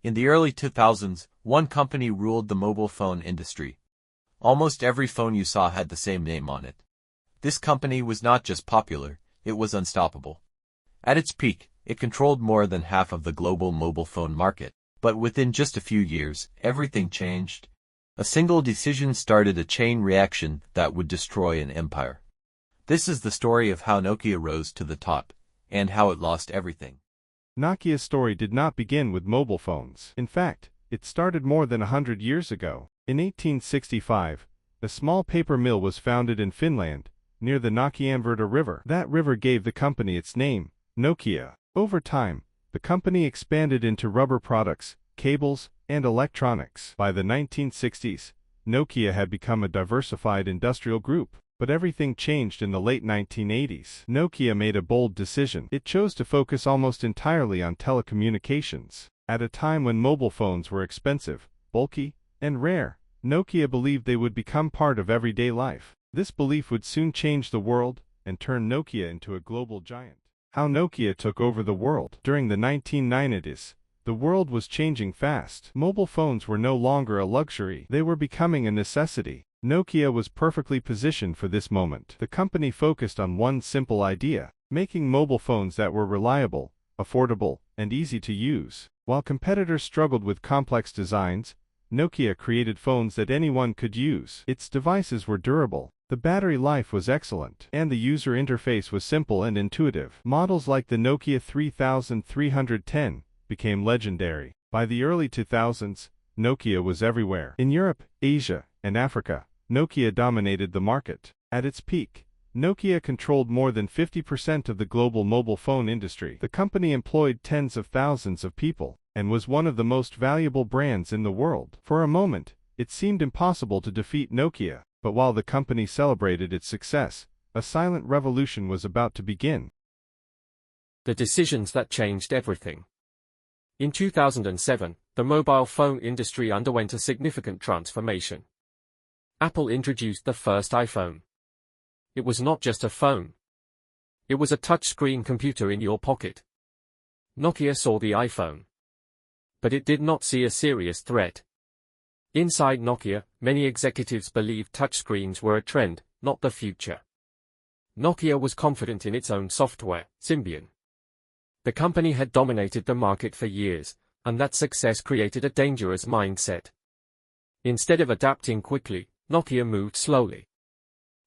In the early 2000s, one company ruled the mobile phone industry. Almost every phone you saw had the same name on it. This company was not just popular, it was unstoppable. At its peak, it controlled more than half of the global mobile phone market. But within just a few years, everything changed. A single decision started a chain reaction that would destroy an empire. This is the story of how Nokia rose to the top, and how it lost everything. Nokia's story did not begin with mobile phones. In fact, it started more than 100 years ago. In 1865, a small paper mill was founded in Finland, near the Nokianverta River. That river gave the company its name, Nokia. Over time, the company expanded into rubber products, cables, and electronics. By the 1960s, Nokia had become a diversified industrial group. But everything changed in the late 1980s. Nokia made a bold decision. It chose to focus almost entirely on telecommunications. At a time when mobile phones were expensive, bulky, and rare, Nokia believed they would become part of everyday life. This belief would soon change the world and turn Nokia into a global giant. How Nokia took over the world. During the 1990s, the world was changing fast. Mobile phones were no longer a luxury. They were becoming a necessity. Nokia was perfectly positioned for this moment. The company focused on one simple idea: making mobile phones that were reliable, affordable, and easy to use. While competitors struggled with complex designs, Nokia created phones that anyone could use. Its devices were durable, the battery life was excellent, and the user interface was simple and intuitive. Models like the Nokia 3310 became legendary. By the early 2000s, Nokia was everywhere. In Europe, Asia, and Africa, Nokia dominated the market. At its peak, Nokia controlled more than 50% of the global mobile phone industry. The company employed tens of thousands of people, and was one of the most valuable brands in the world. For a moment, it seemed impossible to defeat Nokia, but while the company celebrated its success, a silent revolution was about to begin. The decisions that changed everything. In 2007, the mobile phone industry underwent a significant transformation. Apple introduced the first iPhone. It was not just a phone. It was a touchscreen computer in your pocket. Nokia saw the iPhone. But it did not see a serious threat. Inside Nokia, many executives believed touchscreens were a trend, not the future. Nokia was confident in its own software, Symbian. The company had dominated the market for years, and that success created a dangerous mindset. Instead of adapting quickly, Nokia moved slowly.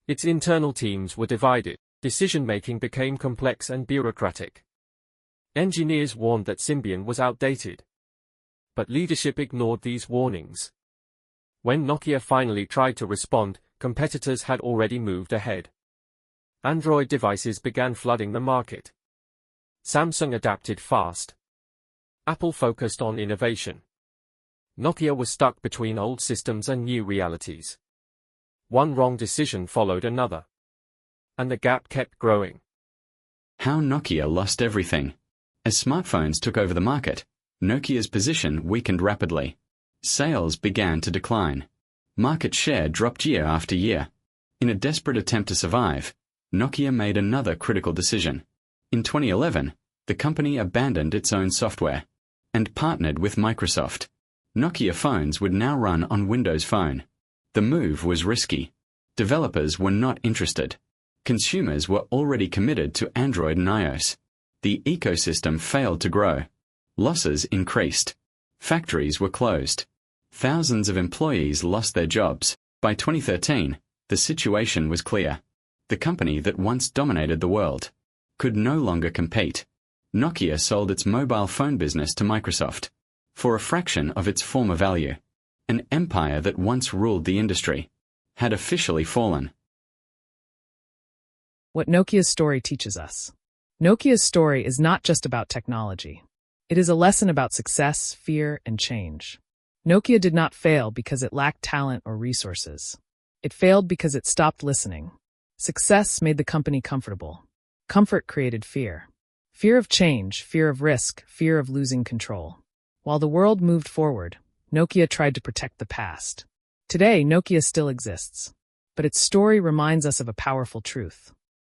Its internal teams were divided, decision-making became complex and bureaucratic. Engineers warned that Symbian was outdated. But leadership ignored these warnings. When Nokia finally tried to respond, competitors had already moved ahead. Android devices began flooding the market. Samsung adapted fast. Apple focused on innovation. Nokia was stuck between old systems and new realities. One wrong decision followed another. And the gap kept growing. How Nokia lost everything. As smartphones took over the market, Nokia's position weakened rapidly. Sales began to decline. Market share dropped year after year. In a desperate attempt to survive, Nokia made another critical decision. In 2011, the company abandoned its own software and partnered with Microsoft. Nokia phones would now run on Windows Phone. The move was risky. Developers were not interested. Consumers were already committed to Android and iOS. The ecosystem failed to grow. Losses increased. Factories were closed. Thousands of employees lost their jobs. By 2013, the situation was clear. The company that once dominated the world could no longer compete. Nokia sold its mobile phone business to Microsoft for a fraction of its former value. An empire that once ruled the industry had officially fallen. What Nokia's story teaches us. Nokia's story is not just about technology. It is a lesson about success, fear, and change. Nokia did not fail because it lacked talent or resources. It failed because it stopped listening. Success made the company comfortable. Comfort created fear. Fear of change, fear of risk, fear of losing control. While the world moved forward, Nokia tried to protect the past. Today, Nokia still exists, but its story reminds us of a powerful truth.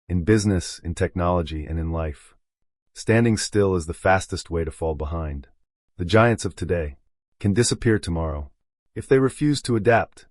In business, in technology, and in life, standing still is the fastest way to fall behind. the giants of today, can disappear tomorrow if they refuse to adapt.